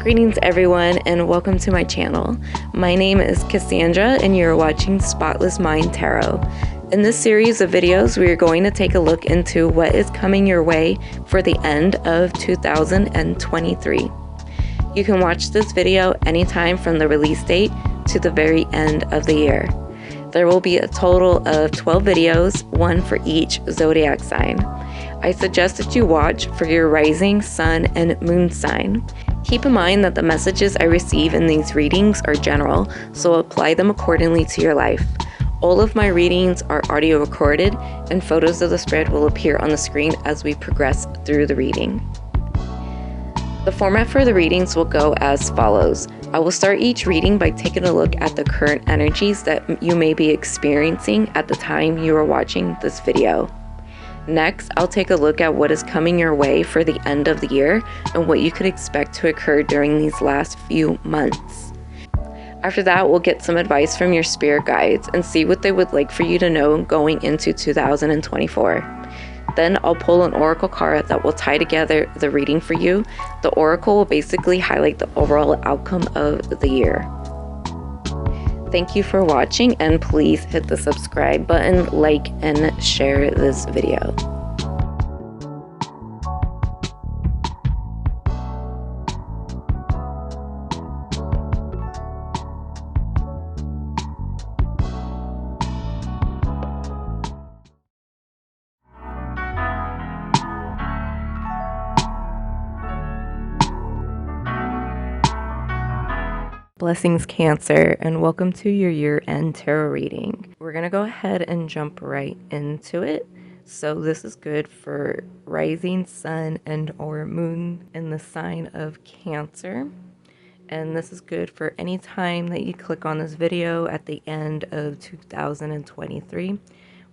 Greetings everyone and welcome to my channel. My name is Cassandra and you're watching Spotless Mind Tarot. In this series of videos we are going to take a look into what is coming your way for the end of 2023. You can watch this video anytime from the release date to the very end of the year. There will be a total of 12 videos, one for each zodiac sign. I suggest that you watch for your rising, sun, and moon sign. Keep in mind that the messages I receive in these readings are general, so apply them accordingly to your life. All of my readings are audio recorded, and photos of the spread will appear on the screen as we progress through the reading. The format for the readings will go as follows. I will start each reading by taking a look at the current energies that you may be experiencing at the time you are watching this video. Next, I'll take a look at what is coming your way for the end of the year and what you could expect to occur during these last few months. After that, we'll get some advice from your spirit guides and see what they would like for you to know going into 2024. Then I'll pull an oracle card that will tie together the reading for you. The oracle will basically highlight the overall outcome of the year. Thank you for watching, and please hit the subscribe button, like, and share this video. Blessings, Cancer, and welcome to your year-end tarot reading. We're going to go ahead and jump right into it. So this is good for rising sun and or moon in the sign of Cancer. And this is good for any time that you click on this video at the end of 2023.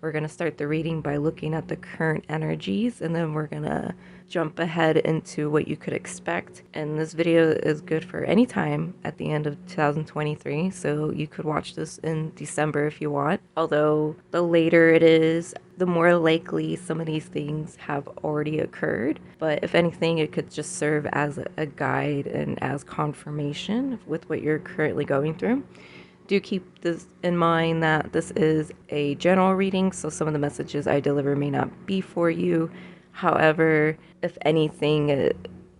We're going to start the reading by looking at the current energies, and then we're going to jump ahead into what you could expect. And this video is good for any time at the end of 2023, so you could watch this in December if you want. Although the later it is, the more likely some of these things have already occurred. But if anything, it could just serve as a guide and as confirmation with what you're currently going through. Do keep this in mind that this is a general reading, so some of the messages I deliver may not be for you. However, if anything,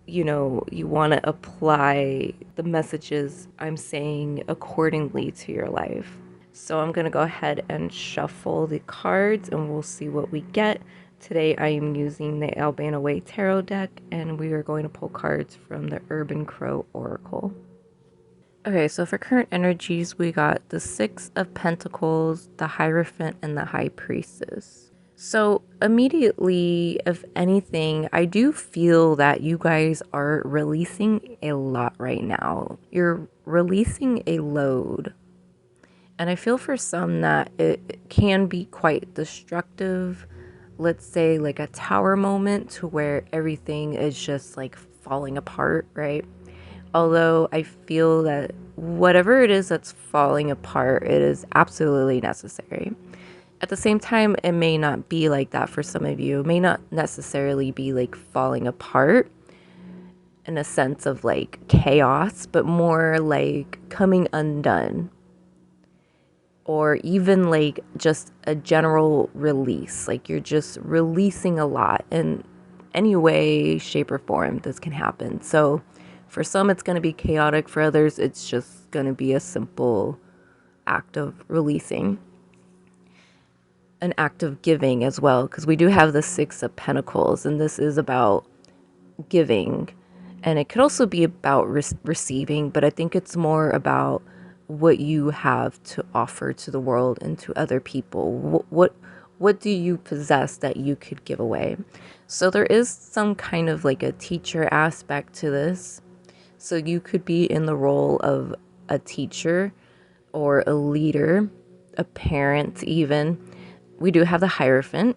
you want to apply the messages I'm saying accordingly to your life. So I'm going to go ahead and shuffle the cards and we'll see what we get. Today I am using the Albano Waite tarot deck, and we are going to pull cards from the Urban Crow Oracle. Okay, so for current energies, we got the Six of Pentacles, the Hierophant, and the High Priestess. So immediately, if anything, I do feel that you guys are releasing a lot right now. You're releasing a load. And I feel for some that it can be quite destructive. Let's say like a tower moment to where everything is just like falling apart, right? Although I feel that whatever it is that's falling apart, it is absolutely necessary. At the same time, it may not be like that for some of you. It may not necessarily be like falling apart in a sense of like chaos, but more like coming undone. Or even like just a general release. Like you're just releasing a lot in any way, shape, or form this can happen. So for some, it's going to be chaotic. For others, it's just going to be a simple act of releasing. An act of giving as well, because we do have the Six of Pentacles, and this is about giving. And it could also be about receiving, but I think it's more about what you have to offer to the world and to other people. What do you possess that you could give away? So there is some kind of like a teacher aspect to this. So you could be in the role of a teacher or a leader, a parent even. We do have the Hierophant,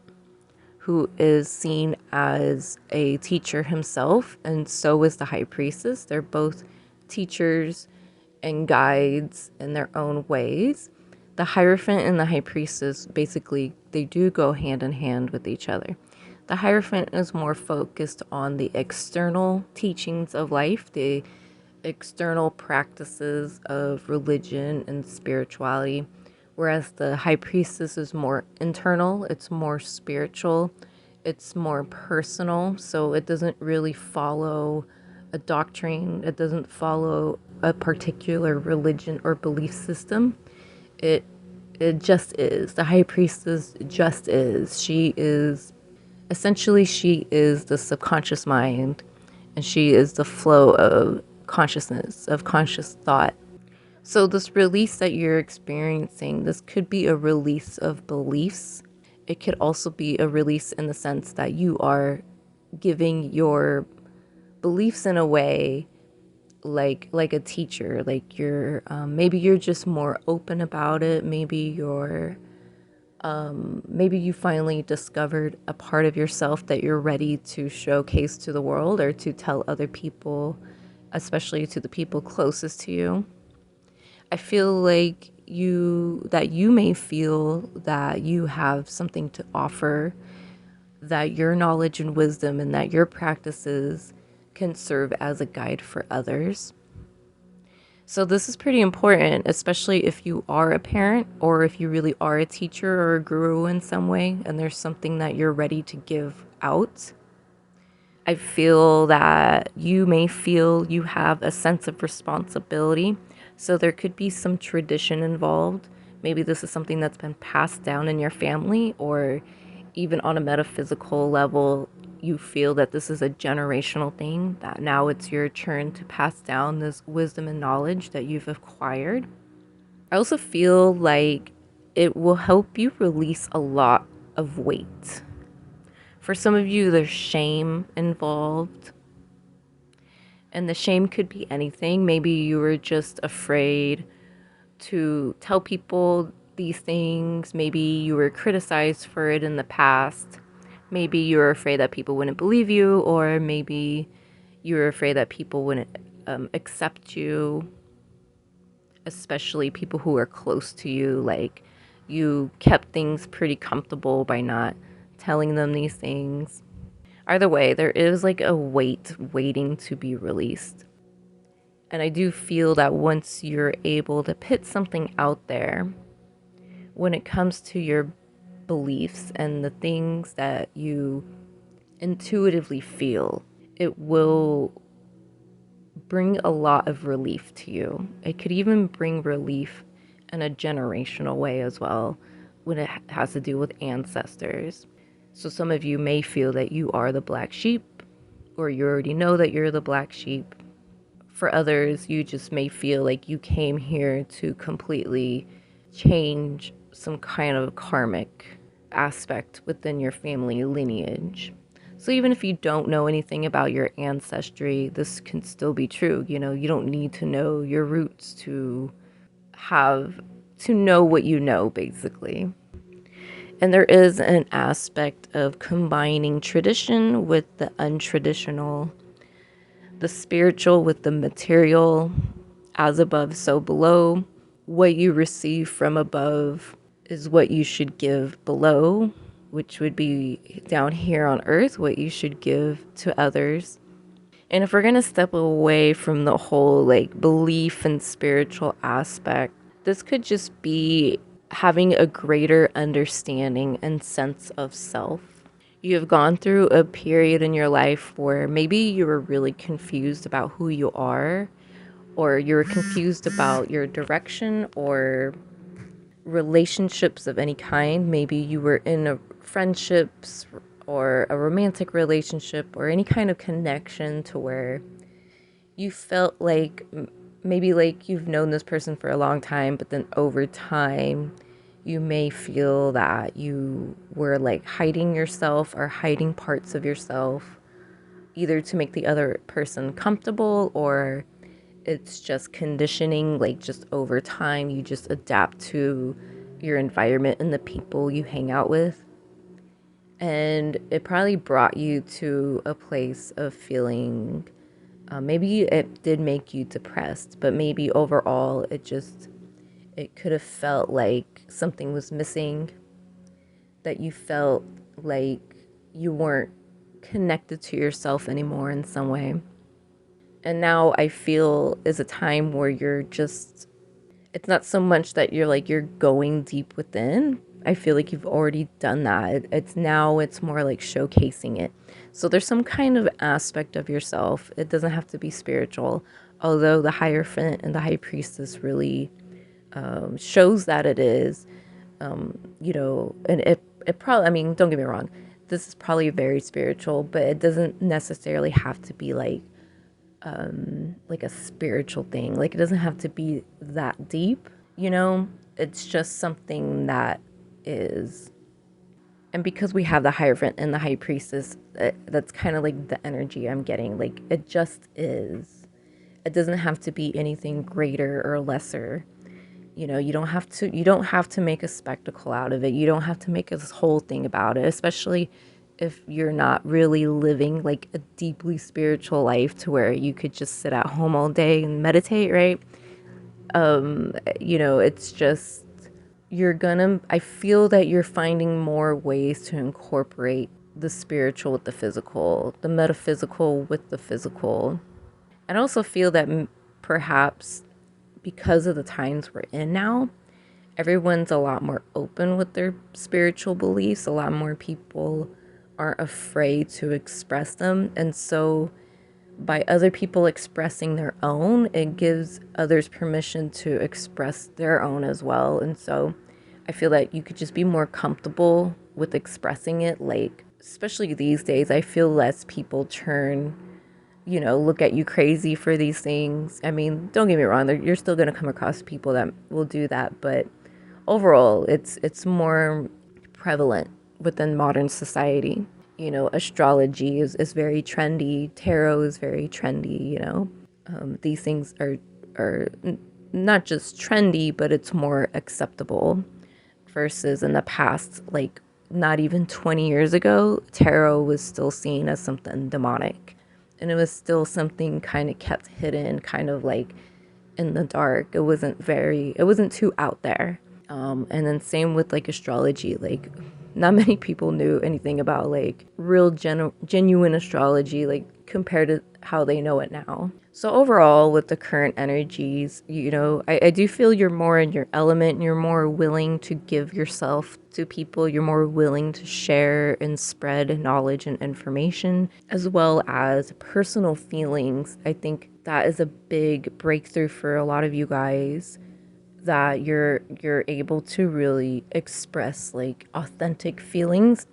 who is seen as a teacher himself, and so is the High Priestess. They're both teachers and guides in their own ways. The Hierophant and the High Priestess, basically, they do go hand in hand with each other. The Hierophant is more focused on the external teachings of life, the external practices of religion and spirituality, whereas the high priestess is more internal, it's more spiritual, it's more personal, so it doesn't really follow a doctrine, it doesn't follow a particular religion or belief system. It it just is. The high priestess just is. She is essentially she is the subconscious mind, and she is the flow of consciousness, of conscious thought. So this release that you're experiencing, this could be a release of beliefs. It could also be a release in the sense that you are giving your beliefs in a way like a teacher, like you're maybe you're just more open about it. Maybe you finally discovered a part of yourself that you're ready to showcase to the world or to tell other people, especially to the people closest to you. I feel like you may feel that you have something to offer, that your knowledge and wisdom and that your practices can serve as a guide for others. So this is pretty important, especially if you are a parent or if you really are a teacher or a guru in some way and there's something that you're ready to give out. I feel that you may feel you have a sense of responsibility. So there could be some tradition involved. Maybe this is something that's been passed down in your family, or even on a metaphysical level, you feel that this is a generational thing, that now it's your turn to pass down this wisdom and knowledge that you've acquired. I also feel like it will help you release a lot of weight. For some of you, there's shame involved. And the shame could be anything. Maybe you were just afraid to tell people these things. Maybe you were criticized for it in the past. Maybe you were afraid that people wouldn't believe you, or maybe you were afraid that people wouldn't accept you, especially people who are close to you. Like, you kept things pretty comfortable by not telling them these things. Either way, there is like a weight waiting to be released. And I do feel that once you're able to put something out there, when it comes to your beliefs and the things that you intuitively feel, it will bring a lot of relief to you. It could even bring relief in a generational way as well when it has to do with ancestors. So some of you may feel that you are the black sheep, or you already know that you're the black sheep. For others, you just may feel like you came here to completely change some kind of karmic aspect within your family lineage. So even if you don't know anything about your ancestry, this can still be true. You know, you don't need to know your roots to know what you know, basically. And there is an aspect of combining tradition with the untraditional, the spiritual with the material, as above, so below. What you receive from above is what you should give below, which would be down here on earth, what you should give to others. And if we're going to step away from the whole like belief and spiritual aspect, this could just be having a greater understanding and sense of self. You have gone through a period in your life where maybe you were really confused about who you are, or you were confused about your direction or relationships of any kind. Maybe you were in a friendships or a romantic relationship or any kind of connection to where you felt like maybe like you've known this person for a long time, but then over time you may feel that you were like hiding yourself or hiding parts of yourself, either to make the other person comfortable, or it's just conditioning, like just over time you just adapt to your environment and the people you hang out with. And it probably brought you to a place of feeling, maybe it did make you depressed, but maybe overall it could have felt like something was missing, that you felt like you weren't connected to yourself anymore in some way. And now I feel is a time where you're just, it's not so much that you're like, you're going deep within. I feel like you've already done that. It's now, it's more like showcasing it. So there's some kind of aspect of yourself. It doesn't have to be spiritual, although the Hierophant and the High Priestess really shows that it is. You know, and it probably, I mean, don't get me wrong, this is probably very spiritual, but it doesn't necessarily have to be like a spiritual thing. Like, it doesn't have to be that deep, you know? It's just something that is. And because we have the Hierophant and the High Priestess, that's kind of like the energy I'm getting. Like, it just is. It doesn't have to be anything greater or lesser. You know, you don't have to make a spectacle out of it. You don't have to make this whole thing about it, especially if you're not really living like a deeply spiritual life to where you could just sit at home all day and meditate, right? You know, it's just, I feel that you're finding more ways to incorporate the spiritual with the physical, the metaphysical with the physical. And I also feel that perhaps because of the times we're in now, everyone's a lot more open with their spiritual beliefs. A lot more people aren't afraid to express them. And so by other people expressing their own, it gives others permission to express their own as well. And so I feel that you could just be more comfortable with expressing it. Like, especially these days, I feel less people look at you crazy for these things. I mean, don't get me wrong, you're still going to come across people that will do that, but overall, it's more prevalent within modern society. You know, astrology is very trendy. Tarot is very trendy, you know. These things are not just trendy, but it's more acceptable versus in the past, like not even 20 years ago, tarot was still seen as something demonic. And it was still something kind of kept hidden, kind of like in the dark. It wasn't too out there. And then same with like astrology, like not many people knew anything about like real genuine astrology, like compared to how they know it now. So overall, with the current energies, you know, I do feel you're more in your element. You're more willing to give yourself to people. You're more willing to share and spread knowledge and information, as well as personal feelings. I think that is a big breakthrough for a lot of you guys, that you're able to really express like authentic feelings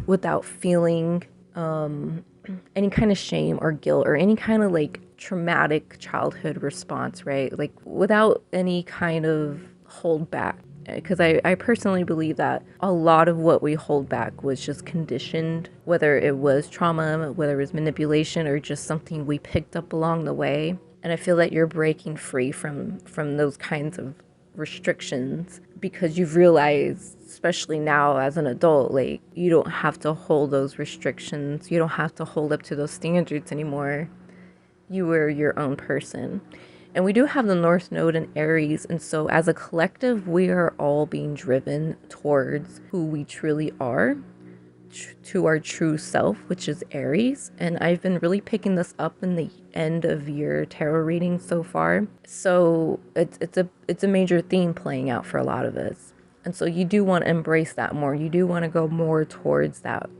without feeling any kind of shame or guilt or any kind of like traumatic childhood response, right? Like without any kind of hold back. Because I personally believe that a lot of what we hold back was just conditioned, whether it was trauma, whether it was manipulation, or just something we picked up along the way. And I feel that you're breaking free from those kinds of restrictions because you've realized, especially now as an adult, like you don't have to hold those restrictions. You don't have to hold up to those standards anymore. You were your own person. And we do have the North Node in Aries. And so as a collective, we are all being driven towards who we truly are, to our true self, which is Aries. And I've been really picking this up in the end of year tarot reading so far. So it's a major theme playing out for a lot of us. And so you do want to embrace that more. You do want to go more towards that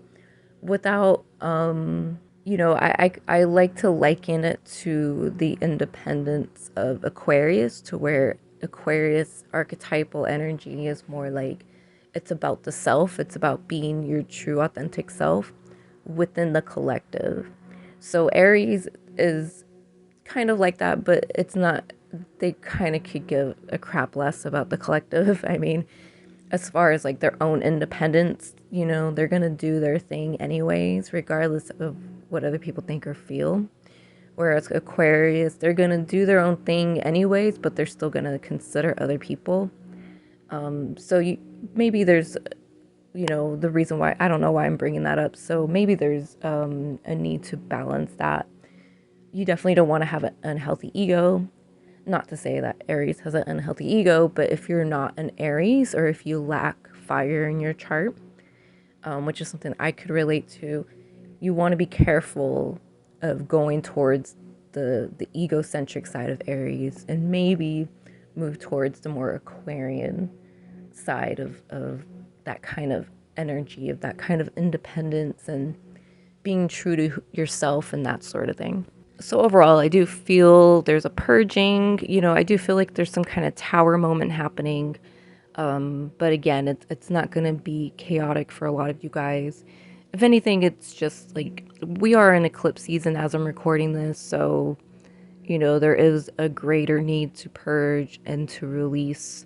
without, I like to liken it to the independence of Aquarius, to where Aquarius archetypal energy is more like it's about the self. It's about being your true authentic self within the collective. So Aries is kind of like that, but it's not, they kind of could give a crap less about the collective. I mean, as far as like their own independence, you know, they're going to do their thing anyways, regardless of what other people think or feel. Whereas Aquarius, they're going to do their own thing anyways, but they're still going to consider other people. So maybe there's, the reason why, I don't know why I'm bringing that up. So maybe there's a need to balance that. You definitely don't want to have an unhealthy ego. Not to say that Aries has an unhealthy ego, but if you're not an Aries, or if you lack fire in your chart, which is something I could relate to, you want to be careful of going towards the egocentric side of Aries, and maybe move towards the more Aquarian side of that kind of energy, of that kind of independence and being true to yourself and that sort of thing. So overall, I do feel there's a purging. I do feel like there's some kind of tower moment happening. But again, it's not going to be chaotic for a lot of you guys. If anything, it's just like we are in eclipse season as I'm recording this. So, there is a greater need to purge and to release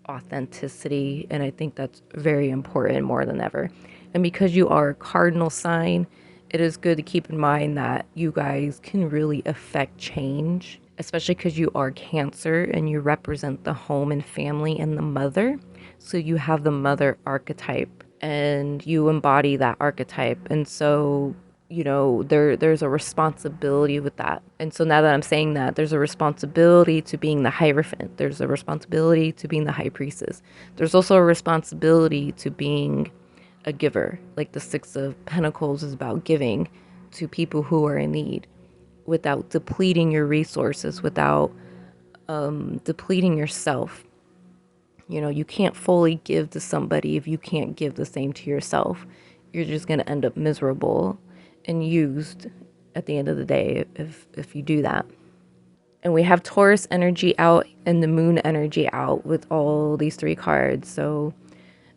authenticity. And I think that's very important more than ever. And because you are a cardinal sign, it is good to keep in mind that you guys can really affect change, especially because you are Cancer and you represent the home and family and the mother. So you have the mother archetype and you embody that archetype. And so, there's a responsibility with that. And so now that I'm saying that, there's a responsibility to being the Hierophant. There's a responsibility to being the High Priestess. There's also a responsibility to being a giver. Like the Six of Pentacles is about giving to people who are in need without depleting your resources, without depleting yourself. You can't fully give to somebody if you can't give the same to yourself. You're just going to end up miserable and used at the end of the day if you do that. And we have Taurus energy out and the moon energy out with all these three cards. So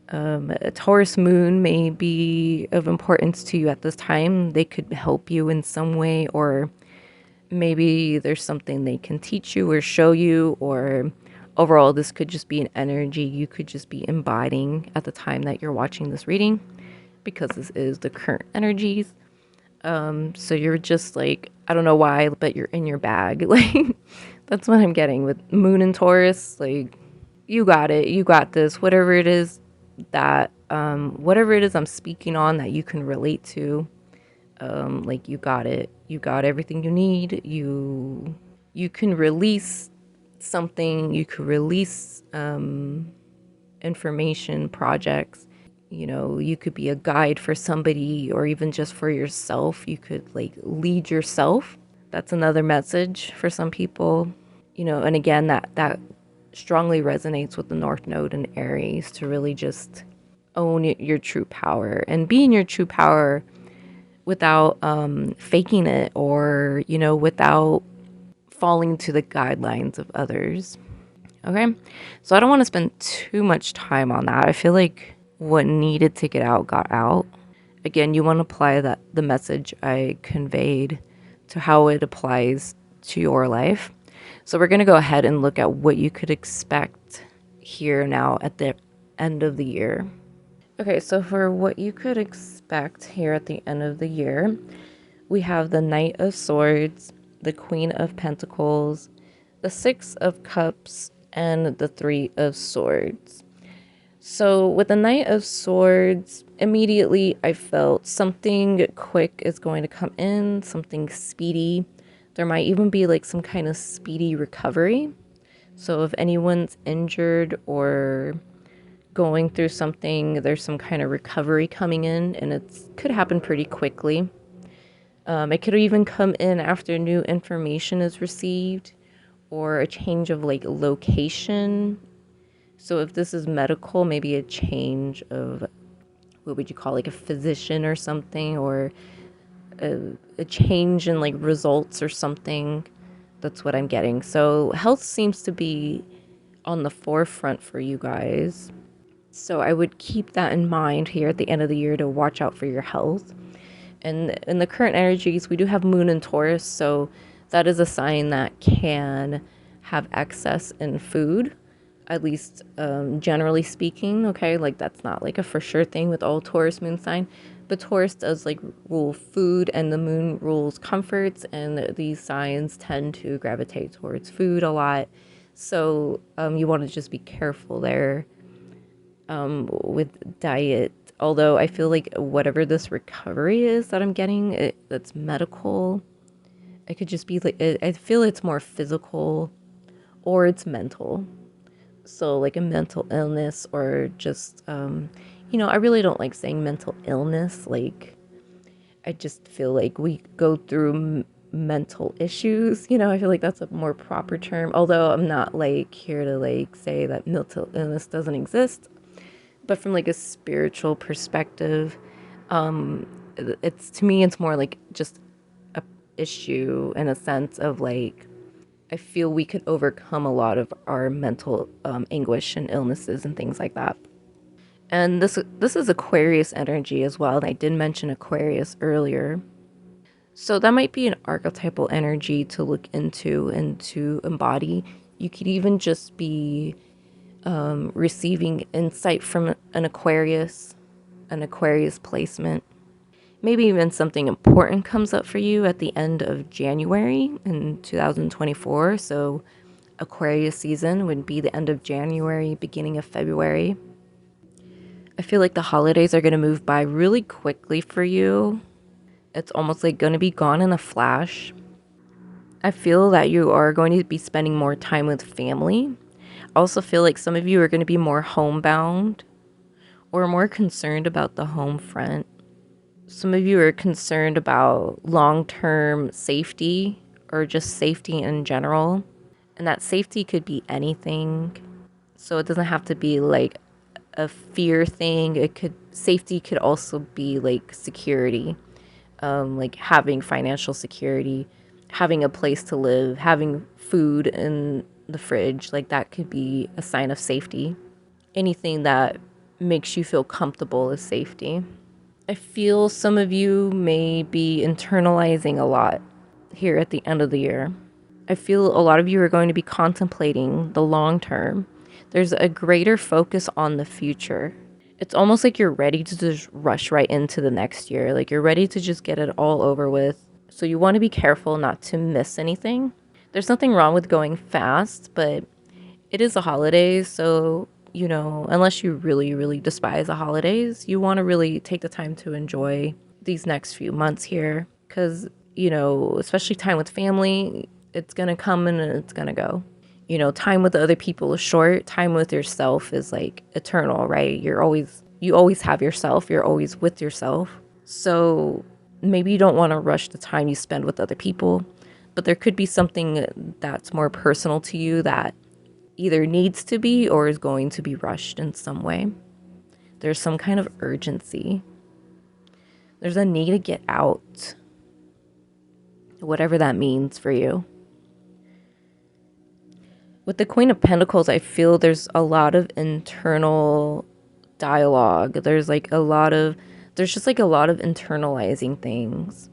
a Taurus moon may be of importance to you at this time. They could help you in some way, or maybe there's something they can teach you or show you, or overall this could just be an energy you could just be embodying at the time that you're watching this reading, because this is the current energies. So you're just like, I don't know why, but you're in your bag. Like, that's what I'm getting with moon and Taurus. Like, you got it, you got this, whatever it is that whatever it is I'm speaking on that you can relate to, like, you got it, you got everything you need. You can release something, you could release information, projects. You could be a guide for somebody, or even just for yourself. You could like lead yourself. That's another message for some people. And again, that strongly resonates with the North Node in Aries, to really just own your true power and be in your true power without faking it, or without falling to the guidelines of others. Okay, so I don't want to spend too much time on that. I feel like what needed to get out got out. Again, you want to apply the message I conveyed to how it applies to your life. So we're going to go ahead and look at what you could expect here now at the end of the year. Okay, so for what you could expect here at the end of the year, we have the Knight of Swords, the Queen of Pentacles, the Six of Cups, and the Three of Swords. So with the Knight of Swords, immediately I felt something quick is going to come in, something speedy. There might even be like some kind of speedy recovery. So if anyone's injured or going through something, there's some kind of recovery coming in, and it could happen pretty quickly. It could even come in after new information is received, or a change of like location. So if this is medical, maybe a change of, what would you call, like a physician or something, or a change in like results or something. That's what I'm getting. So health seems to be on the forefront for you guys. So I would keep that in mind here at the end of the year, to watch out for your health. And in the current energies, we do have Moon in Taurus, so that is a sign that can have excess in food, at least generally speaking. Okay, like that's not like a for sure thing with all Taurus moon sign, but Taurus does like rule food, and the moon rules comforts, and these signs tend to gravitate towards food a lot. So you want to just be careful there with diet. Although I feel like whatever this recovery is that I'm getting, that's medical. It could just be like, I feel it's more physical, or it's mental. So like a mental illness, or just, I really don't like saying mental illness. Like, I just feel like we go through mental issues. I feel like that's a more proper term, although I'm not like here to like say that mental illness doesn't exist. But from like a spiritual perspective, it's to me it's more like just a issue in a sense of like I feel we could overcome a lot of our mental anguish and illnesses and things like that. And this is Aquarius energy as well. And I did mention Aquarius earlier. So that might be an archetypal energy to look into and to embody. You could even just be receiving insight from an Aquarius placement. Maybe even something important comes up for you at the end of January in 2024. So Aquarius season would be the end of January, beginning of February. I feel like the holidays are going to move by really quickly for you. It's almost like going to be gone in a flash. I feel that you are going to be spending more time with family. I also feel like some of you are going to be more homebound or more concerned about the home front. Some of you are concerned about long-term safety or just safety in general. And that safety could be anything. So it doesn't have to be like a fear thing. Safety could also be like security, like having financial security, having a place to live, having food in the fridge. Like that could be a sign of safety. Anything that makes you feel comfortable is safety. I feel some of you may be internalizing a lot here at the end of the year. I feel a lot of you are going to be contemplating the long term. There's a greater focus on the future. It's almost like you're ready to just rush right into the next year. Like you're ready to just get it all over with. So you want to be careful not to miss anything. There's nothing wrong with going fast, but it is a holiday, so unless you really, really despise the holidays, you want to really take the time to enjoy these next few months here. Because, especially time with family, it's going to come and it's going to go. Time with other people is short. Time with yourself is like eternal, right? You always have yourself. You're always with yourself. So maybe you don't want to rush the time you spend with other people, but there could be something that's more personal to you that either needs to be or is going to be rushed in some way. There's some kind of urgency. There's a need to get out, whatever that means for you. With the Queen of Pentacles, I feel there's a lot of internal dialogue. There's just like a lot of internalizing things.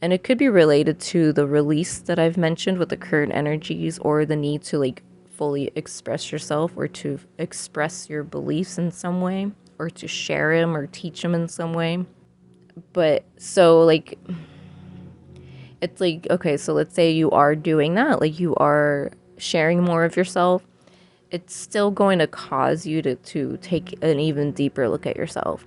And it could be related to the release that I've mentioned with the current energies, or the need to like fully express yourself, or to express your beliefs in some way, or to share them or teach them in some way. But so like, it's like, okay, so let's say you are doing that, like you are sharing more of yourself. It's still going to cause you to take an even deeper look at yourself.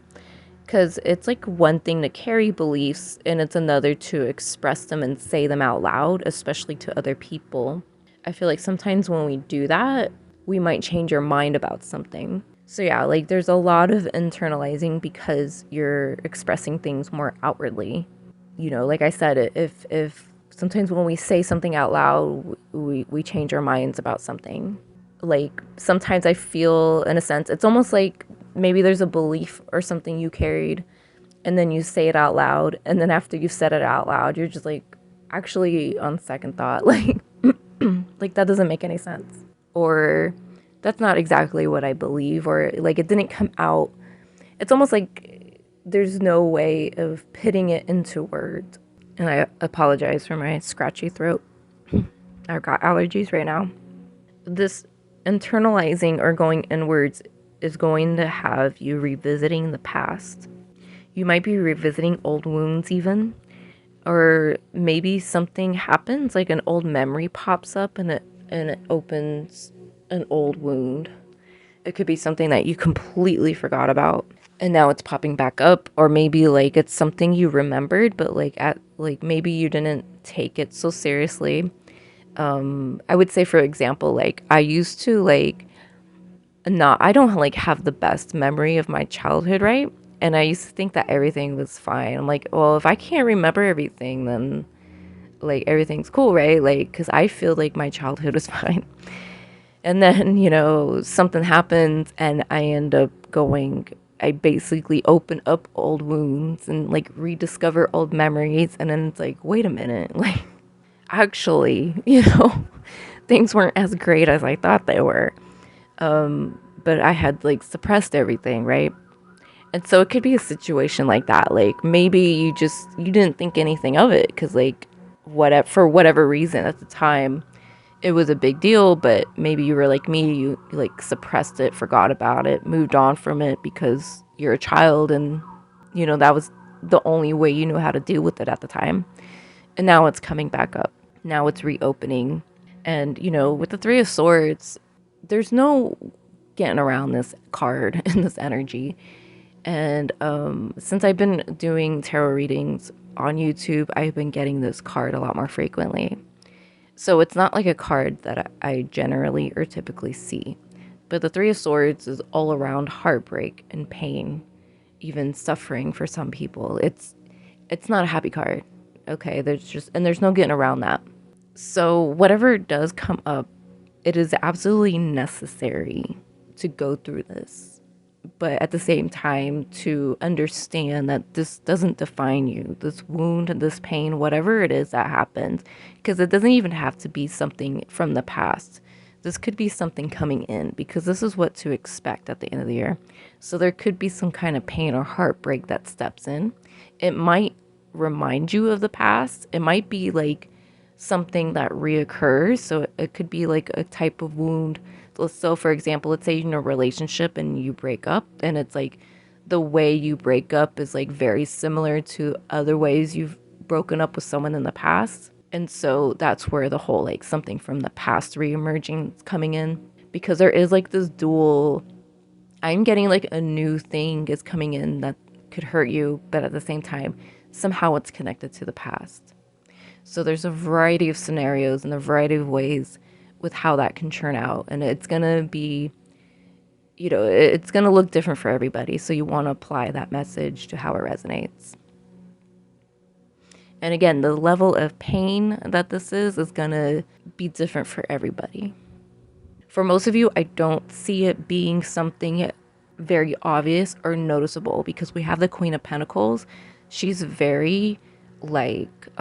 Because it's like one thing to carry beliefs, and it's another to express them and say them out loud, especially to other people. I feel like sometimes when we do that, we might change our mind about something. So yeah, like there's a lot of internalizing because you're expressing things more outwardly. Like I said, if sometimes when we say something out loud, we change our minds about something. Like sometimes I feel, in a sense, it's almost like maybe there's a belief or something you carried, and then you say it out loud, and then after you've said it out loud, you're just like, actually, on second thought, like like that doesn't make any sense, or that's not exactly what I believe, or like it didn't come out. It's almost like there's no way of putting it into words. And I apologize for my scratchy throat. I've got allergies right now. This internalizing or going inwards is going to have you revisiting the past. You might be revisiting old wounds even, or maybe something happens, like an old memory pops up and it opens an old wound. It could be something that you completely forgot about and now it's popping back up, or maybe like it's something you remembered but maybe you didn't take it so seriously. I would say, for example, like I used to I don't like have the best memory of my childhood, right? And I used to think that everything was fine. I'm like, well, if I can't remember everything, then like everything's cool, right? Like, because I feel like my childhood was fine. And then, something happens and I end up going, I basically open up old wounds and like rediscover old memories. And then it's like, wait a minute, like, actually, things weren't as great as I thought they were. But I had like suppressed everything, right? And so it could be a situation like that. Like maybe you didn't think anything of it because like for whatever reason at the time it was a big deal, but maybe you were like me, you like suppressed it, forgot about it, moved on from it because you're a child and that was the only way you knew how to deal with it at the time. And now it's coming back up. Now it's reopening. And with the Three of Swords, there's no getting around this card and this energy. And since I've been doing tarot readings on YouTube, I've been getting this card a lot more frequently. So it's not like a card that I generally or typically see. But the Three of Swords is all around heartbreak and pain, even suffering for some people. It's not a happy card. Okay, there's no getting around that. So whatever does come up, it is absolutely necessary to go through this. But at the same time, to understand that this doesn't define you, this wound and this pain, whatever it is that happens, because it doesn't even have to be something from the past. This could be something coming in, because this is what to expect at the end of the year. So there could be some kind of pain or heartbreak that steps in. It might remind you of the past. It might be like something that reoccurs. So it could be like a type of wound. So for example, let's say you're in a relationship and you break up, and it's like the way you break up is like very similar to other ways you've broken up with someone in the past. And so that's where the whole like something from the past reemerging is coming in, because there is like this dual, I'm getting like a new thing is coming in that could hurt you, but at the same time somehow it's connected to the past. So there's a variety of scenarios and a variety of ways with how that can churn out, and it's gonna be, it's gonna look different for everybody, so you want to apply that message to how it resonates. And again, the level of pain that this is gonna be different for everybody. For most of you, I don't see it being something very obvious or noticeable, because we have the Queen of Pentacles. She's very like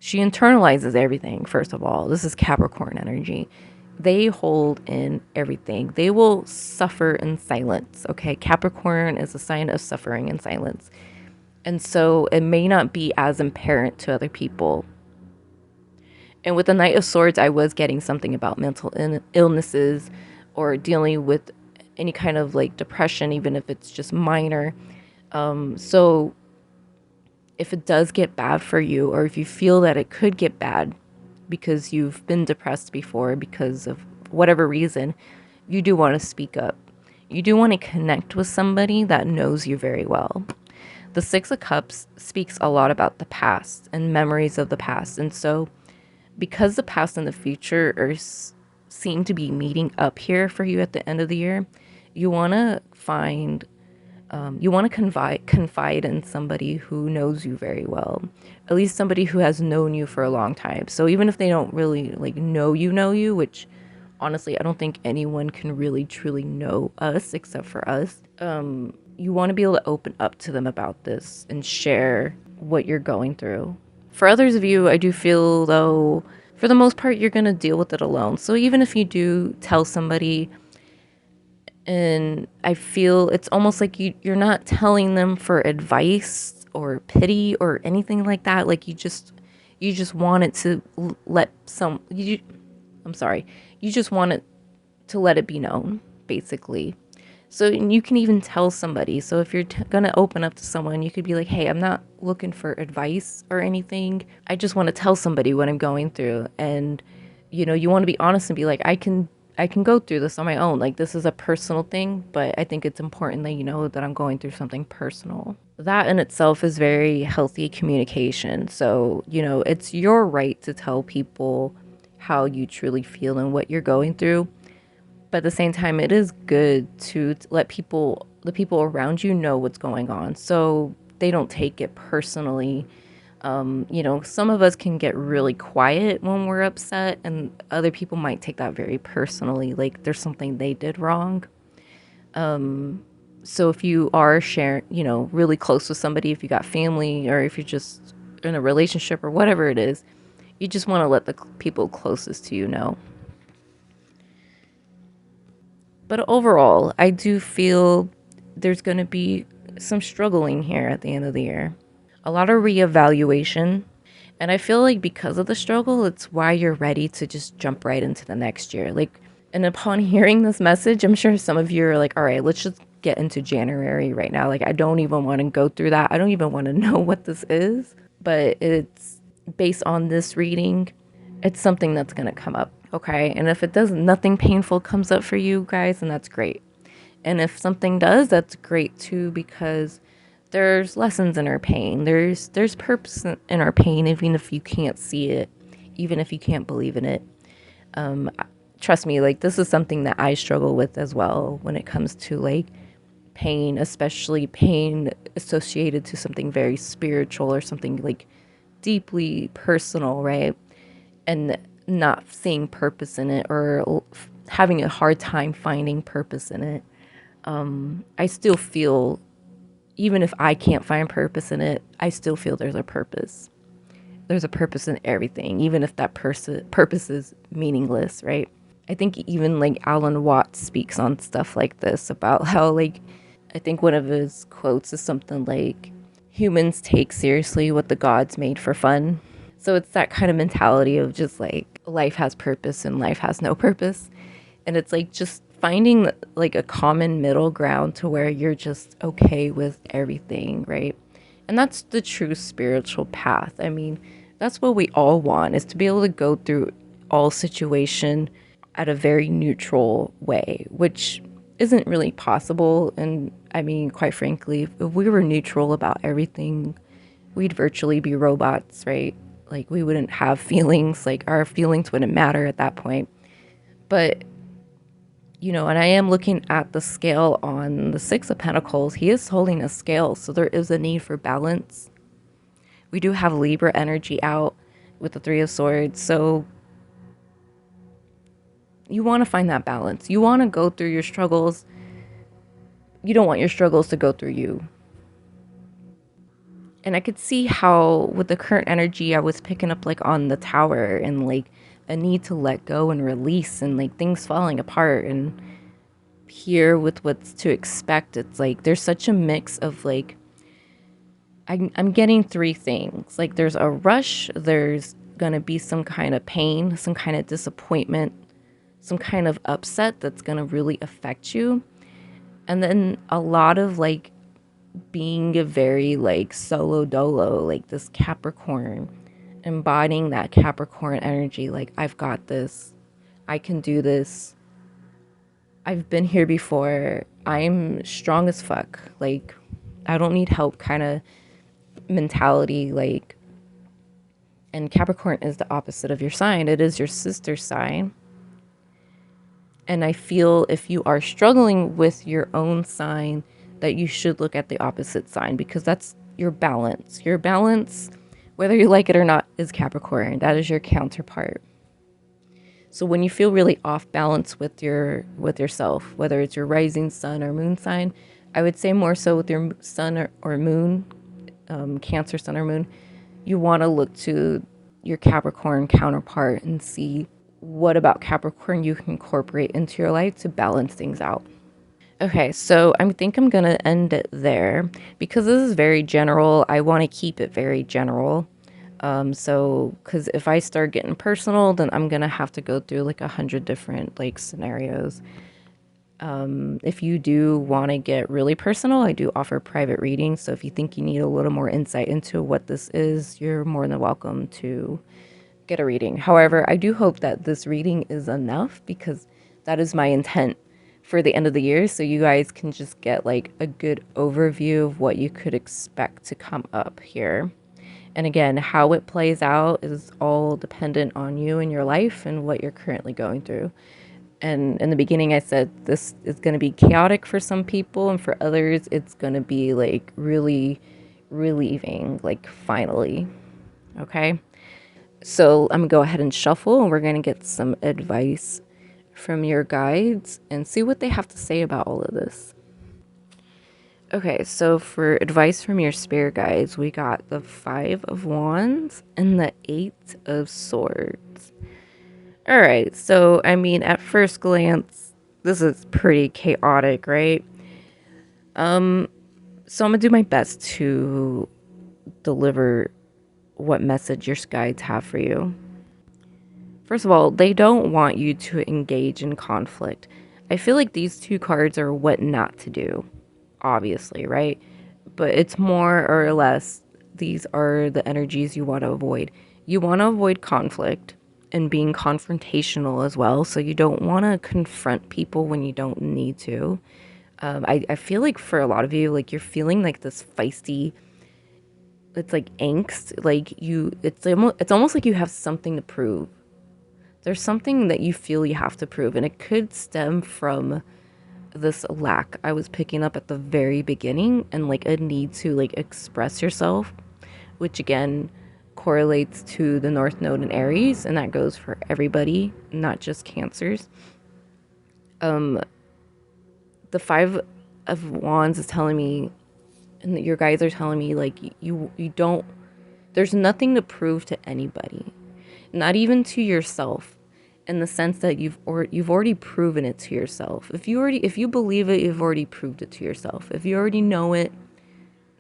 she internalizes everything. First of all, this is Capricorn energy. They hold in everything. They will suffer in silence. Okay, Capricorn is a sign of suffering in silence. And so it may not be as apparent to other people. And with the Knight of Swords, I was getting something about mental illnesses or dealing with any kind of like depression, even if it's just minor. So if it does get bad for you, or if you feel that it could get bad because you've been depressed before because of whatever reason, you do want to speak up. You do want to connect with somebody that knows you very well. The Six of Cups speaks a lot about the past and memories of the past. And so because the past and the future seem to be meeting up here for you at the end of the year, you want to confide in somebody who knows you very well, at least somebody who has known you for a long time. So even if they don't really like know you, which honestly, I don't think anyone can really truly know us except for us. You want to be able to open up to them about this and share what you're going through. For others of you, I do feel though, for the most part, you're going to deal with it alone. So even if you do tell somebody, and I feel it's almost like you're not telling them for advice or pity or anything like that. Like you just want it to you just want it to let it be known, basically. So you can even tell somebody. So if you're going to open up to someone, you could be like, hey, I'm not looking for advice or anything. I just want to tell somebody what I'm going through. And, you want to be honest and be like, I can go through this on my own. Like, this is a personal thing, but I think it's important that you know that I'm going through something personal. That in itself is very healthy communication. So, it's your right to tell people how you truly feel and what you're going through. But at the same time, it is good to let the people around you know what's going on, so they don't take it personally. Some of us can get really quiet when we're upset, and other people might take that very personally, like there's something they did wrong. So if you are sharing, really close with somebody, if you got family, or if you're just in a relationship or whatever it is, you just want to let the people closest to you know. But overall, I do feel there's going to be some struggling here at the end of the year. A lot of reevaluation. And I feel like because of the struggle, it's why you're ready to just jump right into the next year. And upon hearing this message, I'm sure some of you are like, all right, let's just get into January right now. Like, I don't even want to go through that. I don't even want to know what this is. But it's based on this reading, it's something that's going to come up. Okay. And if it doesn't, nothing painful comes up for you guys, then that's great. And if something does, that's great too, because there's lessons in our pain. There's purpose in our pain, even if you can't see it, even if you can't believe in it. Trust me, like, this is something that I struggle with as well when it comes to like pain, especially pain associated to something very spiritual or something like deeply personal, right? And not seeing purpose in it, or having a hard time finding purpose in it. I still feel, even if I can't find purpose in it, I still feel there's a purpose. There's a purpose in everything, even if that purpose is meaningless, right? I think even like Alan Watts speaks on stuff like this, about how, like, I think one of his quotes is something like, humans take seriously what the gods made for fun. So it's that kind of mentality of just like life has purpose and life has no purpose. And it's like just finding like a common middle ground to where you're just okay with everything, right? And that's the true spiritual path. I mean, that's what we all want, is to be able to go through all situation at a very neutral way, which isn't really possible. And I mean, quite frankly, if we were neutral about everything, we'd virtually be robots, right? Like, we wouldn't have feelings, like our feelings wouldn't matter at that point. But and I am looking at the scale on the Six of Pentacles. He is holding a scale, so there is a need for balance. We do have Libra energy out with the Three of Swords, so you want to find that balance. You want to go through your struggles. You don't want your struggles to go through you. And I could see how with the current energy I was picking up like on the Tower, and like a need to let go and release, and like things falling apart. And here with what's to expect, it's like there's such a mix of like, I'm getting three things. Like, there's a rush, there's gonna be some kind of pain, some kind of disappointment, some kind of upset that's gonna really affect you. And then a lot of like being a very like solo dolo, like this Capricorn, embodying that Capricorn energy, like, I've got this, I can do this, I've been here before, I'm strong as fuck, like, I don't need help kind of mentality. Like, and Capricorn is the opposite of your sign. It is your sister sign. And I feel if you are struggling with your own sign, that you should look at the opposite sign, because that's your balance. Your balance, whether you like it or not, is Capricorn. That is your counterpart. So when you feel really off balance with yourself, whether it's your rising sun or moon sign, I would say more so with your sun or moon, Cancer, sun or moon, you want to look to your Capricorn counterpart and see what about Capricorn you can incorporate into your life to balance things out. Okay, so I think I'm going to end it there, because this is very general. I want to keep it very general. Because if I start getting personal, then I'm going to have to go through like 100 different like scenarios. If you do want to get really personal, I do offer private readings. So if you think you need a little more insight into what this is, you're more than welcome to get a reading. However, I do hope that this reading is enough, because that is my intent for the end of the year. So you guys can just get like a good overview of what you could expect to come up here. And again, how it plays out is all dependent on you and your life and what you're currently going through. And in the beginning, I said this is going to be chaotic for some people, and for others, it's going to be like really relieving, like finally. Okay, so I'm gonna go ahead and shuffle, and we're gonna get some advice from your guides and see what they have to say about all of this. Okay, so for advice from your spirit guides, we got the Five of Wands and the Eight of Swords. All right, so I mean, at first glance, this is pretty chaotic, right? So I'm gonna do my best to deliver what message your guides have for you. First of all, they don't want you to engage in conflict. I feel like these two cards are what not to do, obviously, right? But it's more or less these are the energies you want to avoid. You want to avoid conflict and being confrontational as well. So you don't want to confront people when you don't need to. I feel like for a lot of you, like you're feeling like this feisty, it's like angst. Like it's almost like you have something to prove. There's something that you feel you have to prove, and it could stem from this lack I was picking up at the very beginning, and like a need to like express yourself, which again correlates to the North Node in Aries, and that goes for everybody, not just Cancers. The Five of Wands is telling me, and your guys are telling me, like you don't. There's nothing to prove to anybody, not even to yourself, in the sense that you've already proven it to yourself. If you believe it, you've already proved it to yourself. If you already know it,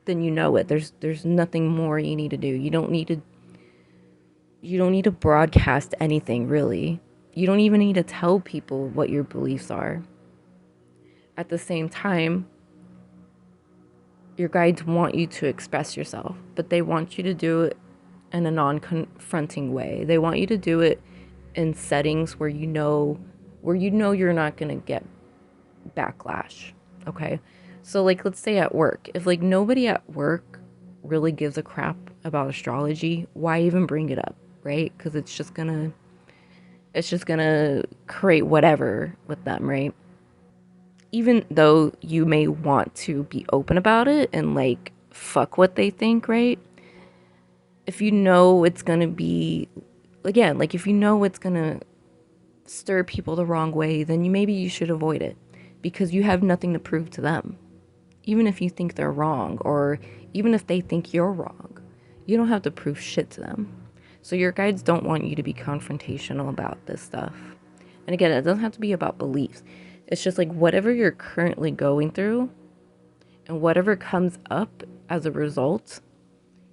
then you know it. There's nothing more you need to do. You don't need to broadcast anything, really. You don't even need to tell people what your beliefs are. At the same time, your guides want you to express yourself, but they want you to do it in a non-confronting way. They want you to do it in settings where you know you're not going to get backlash. Okay? So like let's say at work. If like nobody at work really gives a crap about astrology, why even bring it up, right? Cuz it's just going to create whatever with them, right? Even though you may want to be open about it and like fuck what they think, right? If you know it's going to be, again, like if you know it's going to stir people the wrong way, then maybe you should avoid it because you have nothing to prove to them. Even if you think they're wrong, or even if they think you're wrong, you don't have to prove shit to them. So your guides don't want you to be confrontational about this stuff. And again, it doesn't have to be about beliefs. It's just like whatever you're currently going through and whatever comes up as a result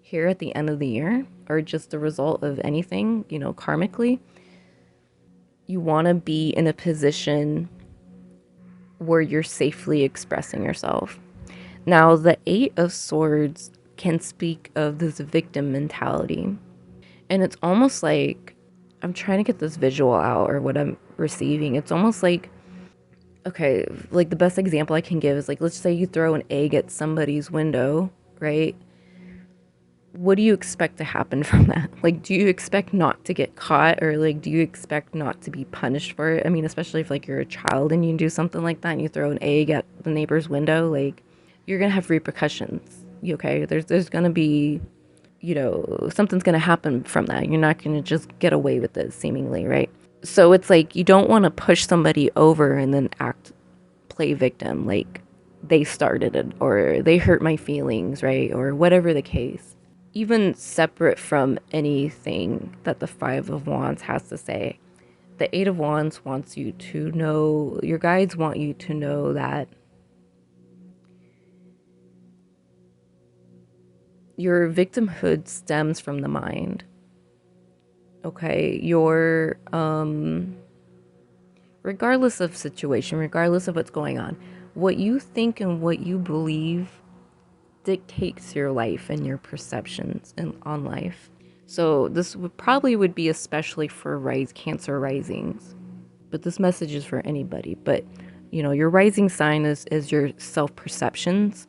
here at the end of the year, or just a result of anything, karmically, you want to be in a position where you're safely expressing yourself. Now, the Eight of Swords can speak of this victim mentality. And it's almost like, I'm trying to get this visual out or what I'm receiving. It's almost like, okay, like the best example I can give is like, let's say you throw an egg at somebody's window, right? What do you expect to happen from that? Like, do you expect not to get caught, or like, do you expect not to be punished for it? I mean, especially if like you're a child and you do something like that and you throw an egg at the neighbor's window, like you're gonna have repercussions. Okay, there's gonna be, something's gonna happen from that. You're not gonna just get away with it, seemingly, right? So it's like you don't want to push somebody over and then play victim, like they started it or they hurt my feelings, right? Or whatever the case. Even separate from anything that the Five of Wands has to say, the Eight of Wands wants you to know, your guides want you to know that your victimhood stems from the mind. Okay, regardless of situation, regardless of what's going on, what you think and what you believe dictates your life and your perceptions on life. So this would be especially for Cancer risings, but this message is for anybody. But your rising sign is your self-perceptions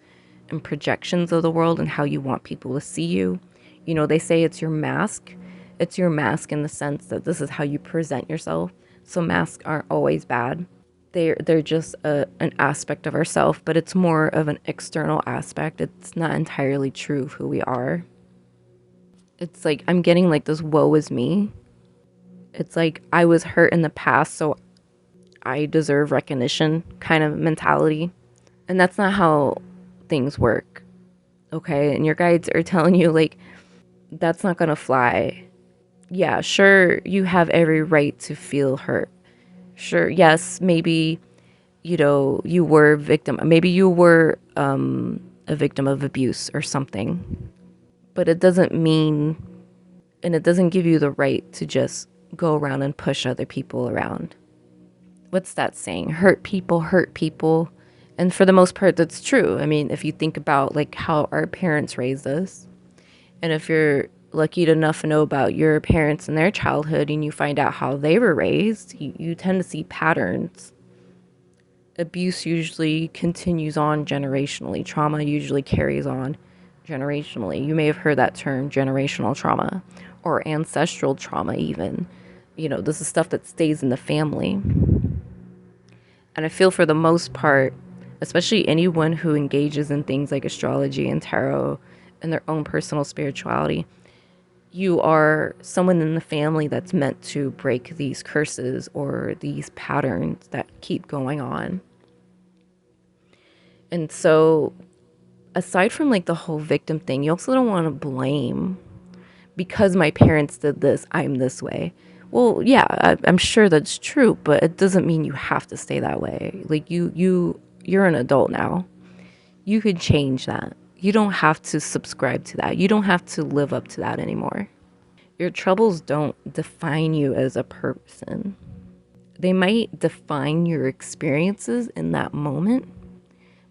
and projections of the world and how you want people to see you. They say it's your mask. It's your mask in the sense that this is how you present yourself. So masks aren't always bad. They're just an aspect of ourselves, but it's more of an external aspect. It's not entirely true of who we are. It's like I'm getting like this woe is me. It's like I was hurt in the past, so I deserve recognition kind of mentality. And that's not how things work. Okay? And your guides are telling you like that's not going to fly. Yeah, sure, you have every right to feel hurt. Sure, yes, maybe, you were victim. Maybe you were a victim of abuse or something. But it doesn't mean, and it doesn't give you the right to just go around and push other people around. What's that saying? Hurt people hurt people. And for the most part, that's true. I mean, if you think about like how our parents raised us, and if you're lucky enough to know about your parents and their childhood and you find out how they were raised, you tend to see patterns. Abuse usually continues on generationally. Trauma usually carries on generationally. You may have heard that term, generational trauma, or ancestral trauma even. This is stuff that stays in the family. And I feel for the most part, especially anyone who engages in things like astrology and tarot and their own personal spirituality, you are someone in the family that's meant to break these curses or these patterns that keep going on. And so, aside from like the whole victim thing, you also don't want to blame because my parents did this, I'm this way. Well, yeah, I'm sure that's true, but it doesn't mean you have to stay that way. Like you're an adult now. You could change that. You don't have to subscribe to that. You don't have to live up to that anymore. Your troubles don't define you as a person. They might define your experiences in that moment,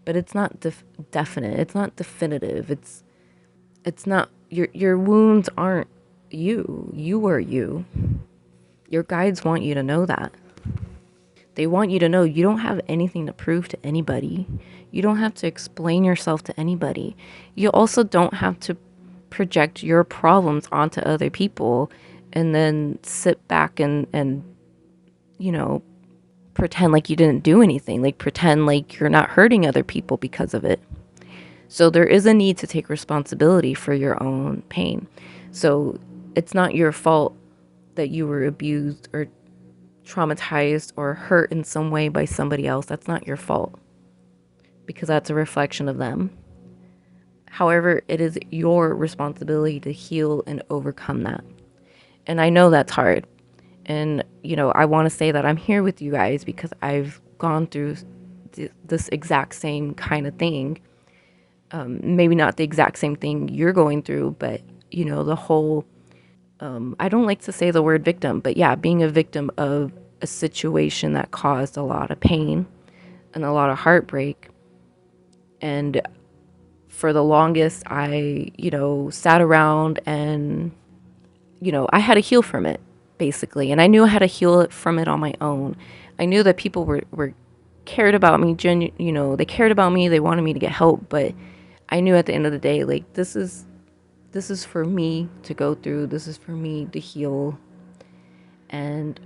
but it's not definite. It's not definitive. It's not, your wounds aren't you. You are you. Your guides want you to know that. They want you to know you don't have anything to prove to anybody. You don't have to explain yourself to anybody. You also don't have to project your problems onto other people and then sit back and pretend like you didn't do anything, like pretend like you're not hurting other people because of it. So there is a need to take responsibility for your own pain. So it's not your fault that you were abused or traumatized or hurt in some way by somebody else. That's not your fault, because that's a reflection of them. However, it is your responsibility to heal and overcome that. And I know that's hard. And, I want to say that I'm here with you guys because I've gone through this exact same kind of thing. Maybe not the exact same thing you're going through, but, the whole, I don't like to say the word victim, but yeah, being a victim of a situation that caused a lot of pain and a lot of heartbreak. And for the longest, I, sat around and, I had to heal from it, basically. And I knew how to heal it from it on my own. I knew that people were cared about me, they cared about me, they wanted me to get help, but I knew at the end of the day, like, this is for me to go through, this is for me to heal. And,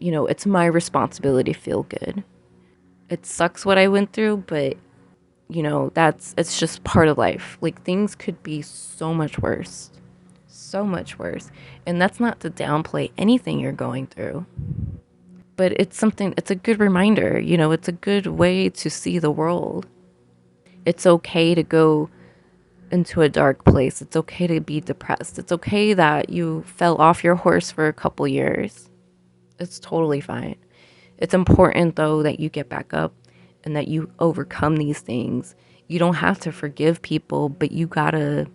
it's my responsibility to feel good. It sucks what I went through, but it's just part of life. Like, things could be so much worse. So much worse. And that's not to downplay anything you're going through. But it's a good reminder, it's a good way to see the world. It's okay to go into a dark place. It's okay to be depressed. It's okay that you fell off your horse for a couple years. It's totally fine. It's important, though, that you get back up and that you overcome these things. You don't have to forgive people, but you gotta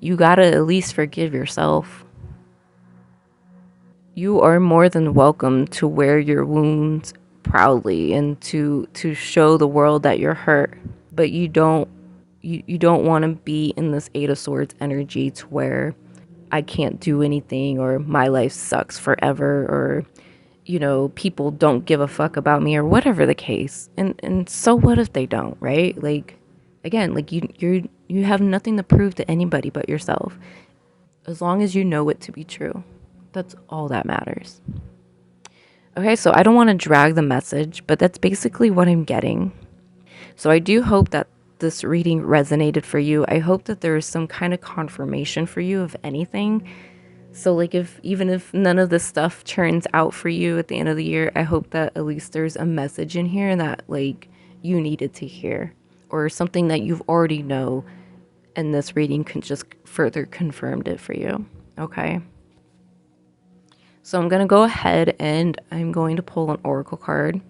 at least forgive yourself. You are more than welcome to wear your wounds proudly and to show the world that you're hurt. But you don't want to be in this Eight of Swords energy to where I can't do anything, or my life sucks forever, or people don't give a fuck about me, or whatever the case. And so what if they don't, right? Like, again, like you have nothing to prove to anybody but yourself. As long as you know it to be true. That's all that matters. Okay, so I don't want to drag the message, but that's basically what I'm getting. So I do hope that this reading resonated for you. I hope that there is some kind of confirmation for you of anything. So like even if none of this stuff turns out for you at the end of the year, I hope that at least there's a message in here that like you needed to hear, or something that you've already know, and this reading can just further confirmed it for you. Okay. So I'm going to go ahead and I'm going to pull an oracle card.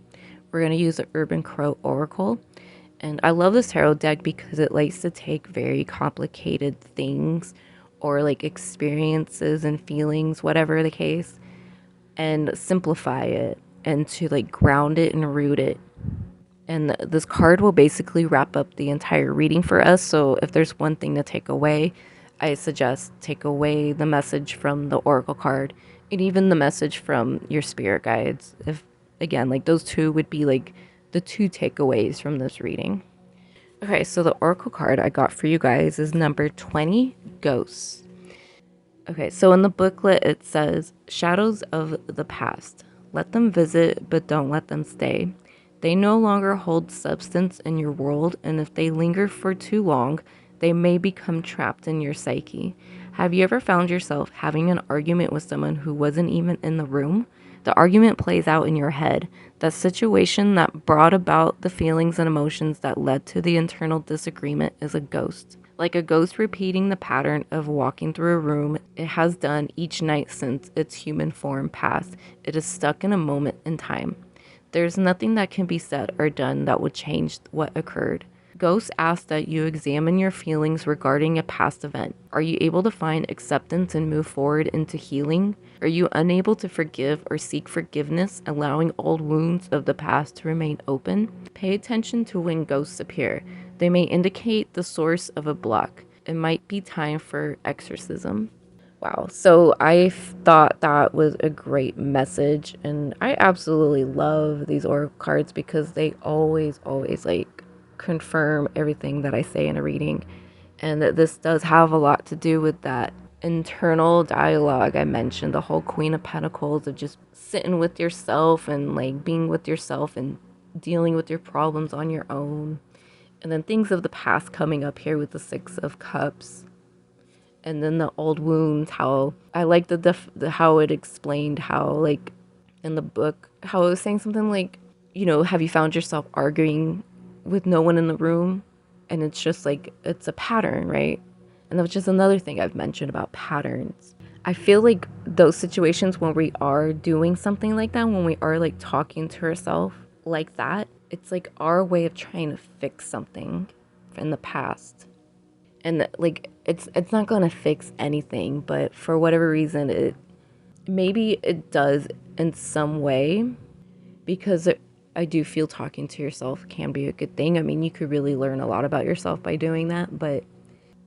We're going to use the Urban Crow Oracle. And I love this tarot deck because it likes to take very complicated things or like experiences and feelings, whatever the case, and simplify it and to like ground it and root it. And this card will basically wrap up the entire reading for us. So if there's one thing to take away, I suggest take away the message from the oracle card and even the message from your spirit guides. If again, like those two would be like the two takeaways from this reading. Okay, so the oracle card I got for you guys is number 20, Ghosts. Okay, so in the booklet it says, shadows of the past. Let them visit, but don't let them stay. They no longer hold substance in your world, and if they linger for too long, they may become trapped in your psyche. Have you ever found yourself having an argument with someone who wasn't even in the room? The argument plays out in your head. The situation that brought about the feelings and emotions that led to the internal disagreement is a ghost. Like a ghost repeating the pattern of walking through a room it has done each night since its human form passed. It is stuck in a moment in time. There's nothing that can be said or done that would change what occurred. Ghosts ask that you examine your feelings regarding a past event. Are you able to find acceptance and move forward into healing? Are you unable to forgive or seek forgiveness, allowing old wounds of the past to remain open? Pay attention to when ghosts appear. They may indicate the source of a block. It might be time for exorcism. Wow, so I thought that was a great message, and I absolutely love these oracle cards because they always like confirm everything that I say in a reading, and that this does have a lot to do with that internal dialogue I mentioned, the whole Queen of Pentacles of just sitting with yourself and like being with yourself and dealing with your problems on your own, and then things of the past coming up here with the Six of Cups. And then the old wounds, how I like how it explained how, like, in the book, how it was saying something like, you know, have you found yourself arguing with no one in the room? And it's just like, it's a pattern, right? And that's just another thing I've mentioned about patterns. I feel like those situations when we are doing something like that, when we are like talking to ourselves like that, it's like our way of trying to fix something in the past. And like it's not gonna fix anything, but for whatever reason maybe it does in some way, because I do feel talking to yourself can be a good thing. I mean, you could really learn a lot about yourself by doing that, but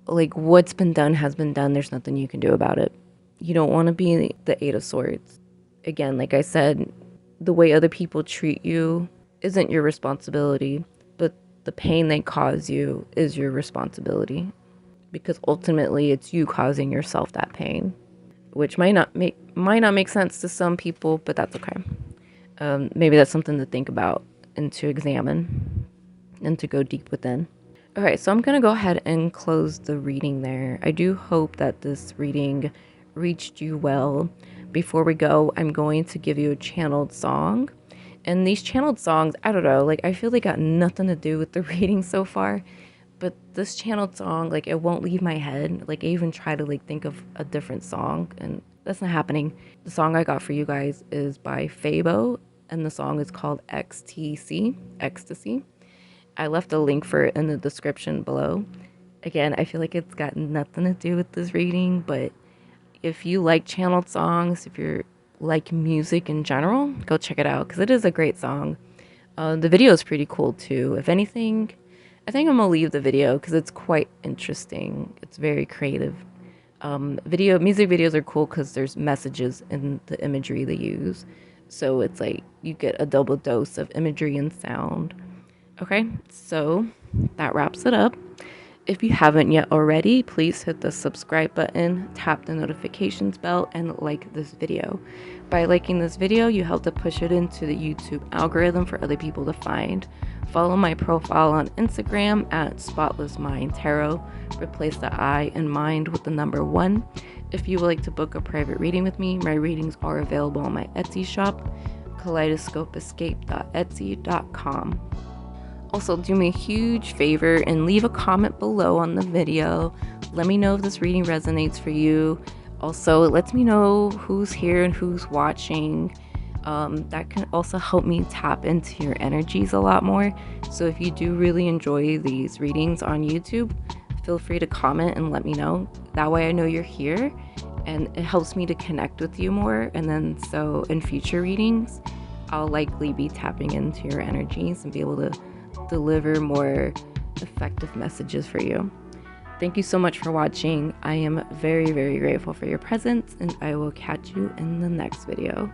like what's been done has been done. There's nothing you can do about it. You don't want to be the Eight of Swords. Again, like I said, the way other people treat you isn't your responsibility, but the pain they cause you is your responsibility. Because ultimately it's you causing yourself that pain, which might not make sense to some people, but that's okay. Maybe that's something to think about and to examine and to go deep within. Okay, so I'm gonna go ahead and close the reading there. I do hope that this reading reached you well. Before we go, I'm going to give you a channeled song. And these channeled songs, I don't know, like I feel they got nothing to do with the reading so far. But this channeled song, like, it won't leave my head. Like, I even try to, like, think of a different song, and that's not happening. The song I got for you guys is by Fabo, and the song is called XTC, Ecstasy. I left a link for it in the description below. Again, I feel like it's got nothing to do with this reading, but if you like channeled songs, if you're like music in general, go check it out, because it is a great song. The video is pretty cool, too. If anything, I think I'm gonna leave the video because it's quite interesting. It's very creative. Music videos are cool because there's messages in the imagery they use. So it's like you get a double dose of imagery and sound. Okay, so that wraps it up. If you haven't yet already, please hit the subscribe button, tap the notifications bell, and like this video. By liking this video, you help to push it into the YouTube algorithm for other people to find. Follow my profile on Instagram at Spotless Mind Tarot. Replace the I in mind with the number 1. If you would like to book a private reading with me, my readings are available on my Etsy shop, kaleidoscopeescape.etsy.com. Also, do me a huge favor and leave a comment below on the video. Let me know if this reading resonates for you. Also, it lets me know who's here and who's watching. That can also help me tap into your energies a lot more. So if you do really enjoy these readings on YouTube, feel free to comment and let me know. That way I know you're here, and it helps me to connect with you more. And then so in future readings, I'll likely be tapping into your energies and be able to deliver more effective messages for you. Thank you so much for watching. I am very, very grateful for your presence, and I will catch you in the next video.